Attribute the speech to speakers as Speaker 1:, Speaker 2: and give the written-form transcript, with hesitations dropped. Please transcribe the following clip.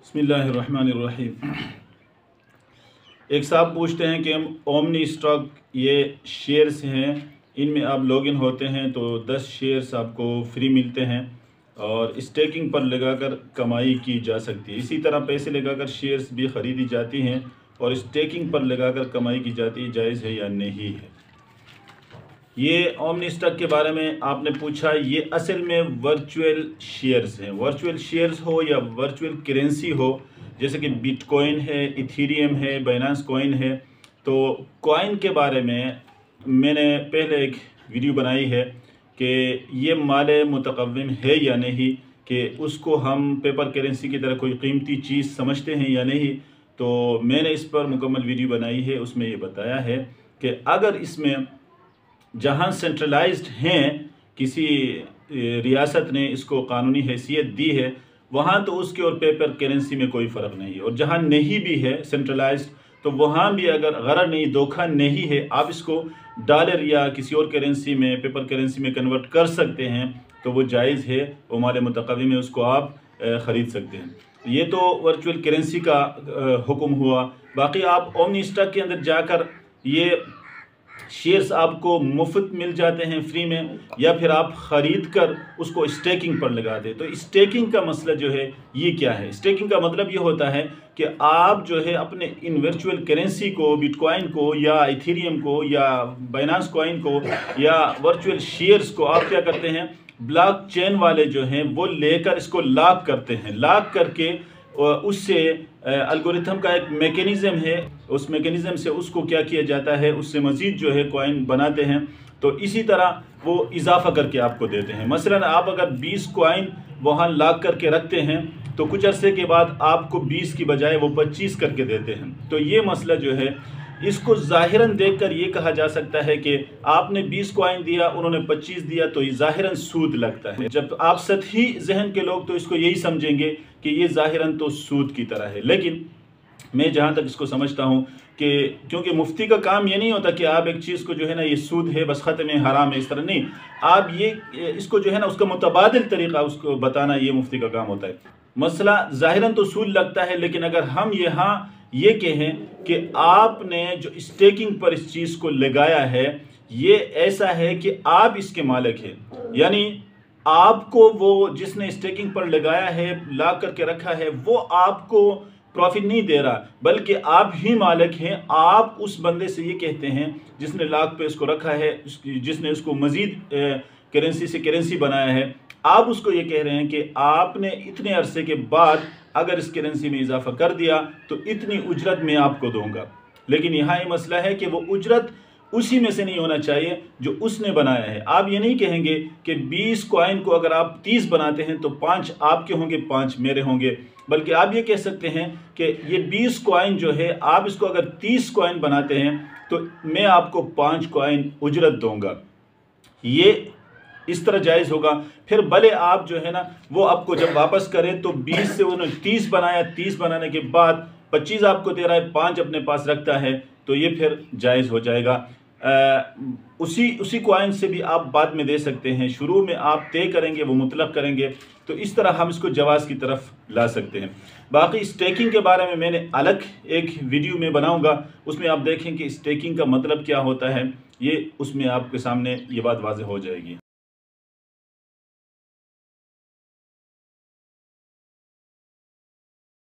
Speaker 1: बिस्मिल्लाहिर्रहमानिर्रहीम। एक साहब पूछते हैं कि हम ओमनी स्टॉक ये शेयर्स हैं, इनमें आप लॉगिन होते हैं तो 10 शेयर्स आपको फ्री मिलते हैं और स्टेकिंग पर लगाकर कमाई की जा सकती है। इसी तरह पैसे लगाकर शेयर्स भी ख़रीदी जाती हैं और स्टेकिंग पर लगाकर कमाई की जाती है, जायज़ है या नहीं है। ये ओमनी स्टॉक के बारे में आपने पूछा, ये असल में वर्चुअल शेयर्स हैं। वर्चुअल शेयर्स हो या वर्चुअल करेंसी हो, जैसे कि बिटकॉइन है, इथेरियम है, बाइनेंस कॉइन है। तो कॉइन के बारे में मैंने पहले एक वीडियो बनाई है कि ये माल मुतक़व्विम है या नहीं, कि उसको हम पेपर करेंसी की तरह कोई कीमती चीज़ समझते हैं या नहीं। तो मैंने इस पर मुकम्मल वीडियो बनाई है, उसमें ये बताया है कि अगर इसमें जहाँ सेंट्रलाइज्ड हैं, किसी रियासत ने इसको कानूनी हैसियत दी है, वहाँ तो उसके और पेपर करेंसी में कोई फ़र्क नहीं है। और जहाँ नहीं भी है सेंट्रलाइज्ड, तो वहाँ भी अगर गरर नहीं, धोखा नहीं है, आप इसको डॉलर या किसी और करेंसी में, पेपर करेंसी में कन्वर्ट कर सकते हैं, तो वो जायज़ है, वो माल मुतक़व्विम में उसको आप ख़रीद सकते हैं। ये तो वर्चुअल करेंसी का हुक्म हुआ। बाकी आप ओमनी स्टॉक के अंदर जाकर ये शेयर्स आपको मुफ्त मिल जाते हैं फ्री में, या फिर आप ख़रीद कर उसको स्टेकिंग पर लगा दें। तो स्टेकिंग का मसला जो है ये क्या है? स्टेकिंग का मतलब ये होता है कि आप जो है अपने इन वर्चुअल करेंसी को, बिटकॉइन को या इथेरियम को या बाइनेंस कॉइन को या वर्चुअल शेयर्स को आप क्या करते हैं, ब्लॉक चेन वाले जो हैं वो लेकर इसको लॉक करते हैं। लॉक करके उससे एल्गोरिथम का एक मेकेनिज़्म है, उस मेकेनिज़्म से उसको क्या किया जाता है, उससे मज़ीद जो है कॉइन बनाते हैं। तो इसी तरह वो इजाफा करके आपको देते हैं। मसलन आप अगर 20 कॉइन वहाँ लॉक करके रखते हैं तो कुछ अरसे के बाद आपको 20 की बजाय वो 25 करके देते हैं। तो ये मसला जो है, इसको ज़ाहिरन देखकर ये कहा जा सकता है कि आपने 20 कॉइन दिया, उन्होंने 25 दिया, तो ये ज़ाहिरन सूद लगता है। जब आप सतही जहन के लोग तो इसको यही समझेंगे कि ये ज़ाहिरन तो सूद की तरह है। लेकिन मैं जहाँ तक इसको समझता हूँ कि क्योंकि मुफ्ती का काम ये नहीं होता कि आप एक चीज़ को जो है ना, ये सूद है बस ख़त्म है, हराम है, इस तरह नहीं। आप ये इसको जो है ना, उसका मुतबादिल तरीक़ा उसको बताना, ये मुफ्ती का काम होता है। मसला ज़ाहिरन तो सूद लगता है, लेकिन अगर हम यहाँ ये कहें कि आपने जो स्टेकिंग पर इस चीज़ को लगाया है, ये ऐसा है कि आप इसके मालिक हैं, यानी आपको वो जिसने स्टेकिंग पर लगाया है, लॉक करके रखा है, वो आपको प्रॉफिट नहीं दे रहा, बल्कि आप ही मालिक हैं। आप उस बंदे से ये कहते हैं जिसने लॉक पे इसको रखा है, जिसने उसको मज़ीद करेंसी से करेंसी बनाया है, आप उसको ये कह रहे हैं कि आपने इतने अरसे के बाद अगर इस करेंसी में इजाफा कर दिया तो इतनी उजरत मैं आपको दूंगा। लेकिन यहाँ ये मसला है कि वो उजरत उसी में से नहीं होना चाहिए जो उसने बनाया है। आप ये नहीं कहेंगे कि 20 कॉइन को अगर आप 30 बनाते हैं तो 5 आपके होंगे, 5 मेरे होंगे, बल्कि आप ये कह सकते हैं कि ये 20 कॉइन जो है, आप इसको अगर 30 कॉइन बनाते हैं तो मैं आपको 5 कॉइन उजरत दूंगा। ये इस तरह जायज़ होगा। फिर भले आप जो है ना, वो आपको जब वापस करें तो 20 से उन्होंने 30 बनाया, 30 बनाने के बाद 25 आपको दे रहा है, 5 अपने पास रखता है, तो ये फिर जायज़ हो जाएगा। उसी कॉइन से भी आप बाद में दे सकते हैं। शुरू में आप तय करेंगे, वो मुतलक करेंगे, तो इस तरह हम इसको जवाज़ की तरफ ला सकते हैं। बाकी स्टेकिंग के बारे में मैंने अलग एक वीडियो में बनाऊंगा, उसमें आप देखें कि स्टेकिंग का मतलब क्या होता है, ये उसमें आपके सामने ये बात वाज़ेह हो जाएगी।